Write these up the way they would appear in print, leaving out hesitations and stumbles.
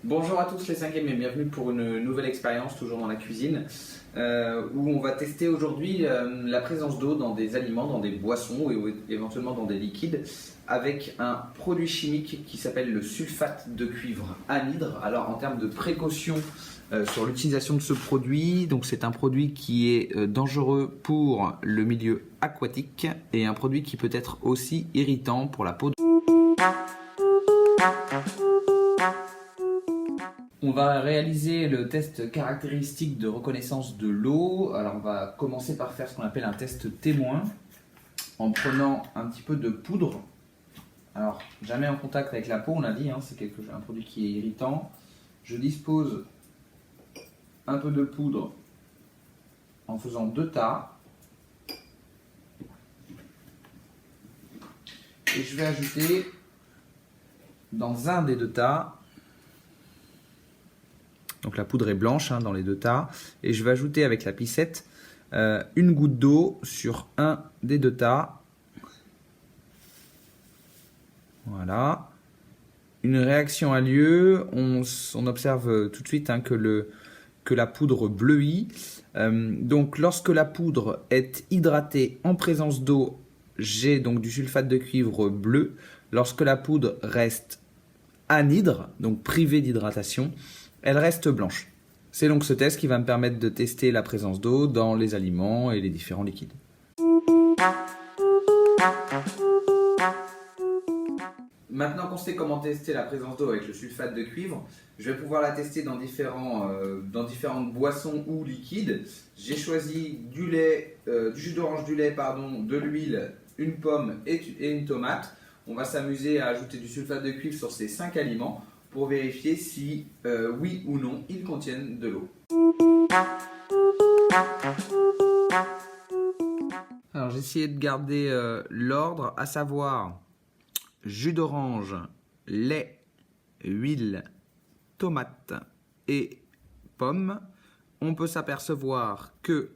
Bonjour à tous les 5e et bienvenue pour une nouvelle expérience toujours dans la cuisine où on va tester aujourd'hui la présence d'eau dans des aliments, dans des boissons ou éventuellement dans des liquides avec un produit chimique qui s'appelle le sulfate de cuivre anhydre. Alors en termes de précaution sur l'utilisation de ce produit, donc c'est un produit qui est dangereux pour le milieu aquatique et un produit qui peut être aussi irritant pour la peau. On va réaliser le test caractéristique de reconnaissance de l'eau. Alors on va commencer par faire ce qu'on appelle un test témoin en prenant un petit peu de poudre. Alors jamais en contact avec la peau, on l'a dit, hein, c'est un produit qui est irritant. Je dispose un peu de poudre en faisant 2 tas. Et je vais ajouter dans un des 2 tas. Donc la poudre est blanche hein, dans les 2 tas. Et je vais ajouter avec la pincette une goutte d'eau sur un des 2 tas. Voilà. Une réaction a lieu. On observe tout de suite hein, que la poudre bleuit. Donc lorsque la poudre est hydratée en présence d'eau, j'ai donc du sulfate de cuivre bleu. Lorsque la poudre reste anhydre, donc privée d'hydratation, elle reste blanche. C'est donc ce test qui va me permettre de tester la présence d'eau dans les aliments et les différents liquides. Maintenant qu'on sait comment tester la présence d'eau avec le sulfate de cuivre, je vais pouvoir la tester dans différentes boissons ou liquides. J'ai choisi du jus d'orange, de l'huile, une pomme et une tomate. On va s'amuser à ajouter du sulfate de cuivre sur ces 5 aliments pour vérifier si oui ou non ils contiennent de l'eau. Alors j'ai essayé de garder l'ordre, à savoir jus d'orange, lait, huile, tomate et pomme. On peut s'apercevoir que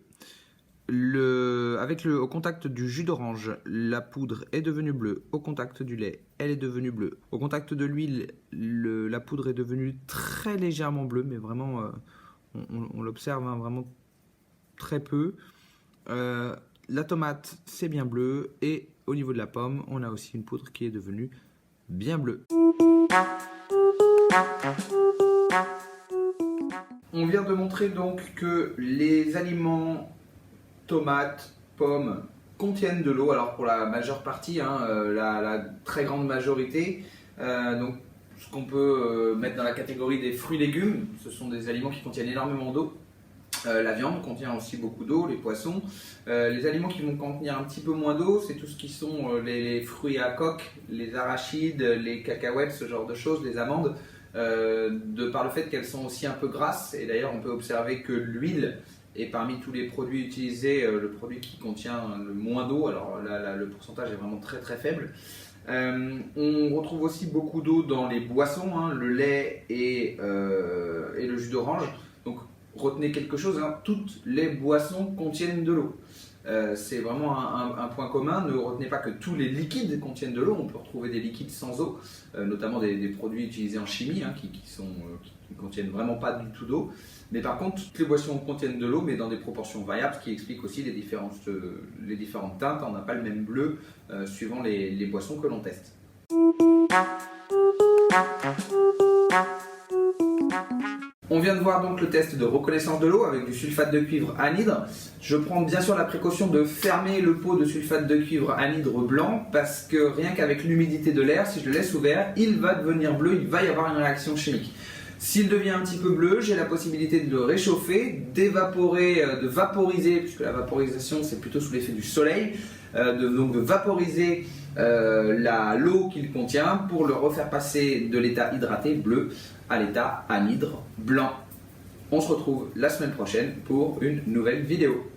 au contact du jus d'orange, la poudre est devenue bleue. Au contact du lait, elle est devenue bleue. Au contact de l'huile, la poudre est devenue très légèrement bleue, mais vraiment, on l'observe hein, vraiment très peu. La tomate, c'est bien bleu. Et au niveau de la pomme, on a aussi une poudre qui est devenue bien bleue. On vient de montrer donc que les aliments tomates, pommes contiennent de l'eau, alors pour la majeure partie, hein, la très grande majorité. Donc ce qu'on peut mettre dans la catégorie des fruits et légumes, ce sont des aliments qui contiennent énormément d'eau. La viande contient aussi beaucoup d'eau, les poissons. Les aliments qui vont contenir un petit peu moins d'eau, c'est tout ce qui sont les fruits à coque, les arachides, les cacahuètes, ce genre de choses, les amandes, de par le fait qu'elles sont aussi un peu grasses. Et d'ailleurs on peut observer que l'huile est parmi tous les produits utilisés, le produit qui contient le moins d'eau. Alors là, le pourcentage est vraiment très très faible. On retrouve aussi beaucoup d'eau dans les boissons, hein, le lait et le jus d'orange. Donc retenez quelque chose, hein, toutes les boissons contiennent de l'eau. C'est vraiment un point commun. Ne retenez pas que tous les liquides contiennent de l'eau. On peut retrouver des liquides sans eau, notamment des produits utilisés en chimie hein, qui ne contiennent vraiment pas du tout d'eau. Mais par contre, toutes les boissons contiennent de l'eau, mais dans des proportions variables, ce qui explique aussi les différentes teintes. On n'a pas le même bleu suivant les boissons que l'on teste. On vient de voir donc le test de reconnaissance de l'eau avec du sulfate de cuivre anhydre. Je prends bien sûr la précaution de fermer le pot de sulfate de cuivre anhydre blanc parce que rien qu'avec l'humidité de l'air, si je le laisse ouvert, il va devenir bleu, il va y avoir une réaction chimique. S'il devient un petit peu bleu, j'ai la possibilité de le réchauffer, d'évaporer, de vaporiser, puisque la vaporisation c'est plutôt sous l'effet du soleil, donc de vaporiser l'eau qu'il contient pour le refaire passer de l'état hydraté bleu à l'état anhydre blanc. On se retrouve la semaine prochaine pour une nouvelle vidéo.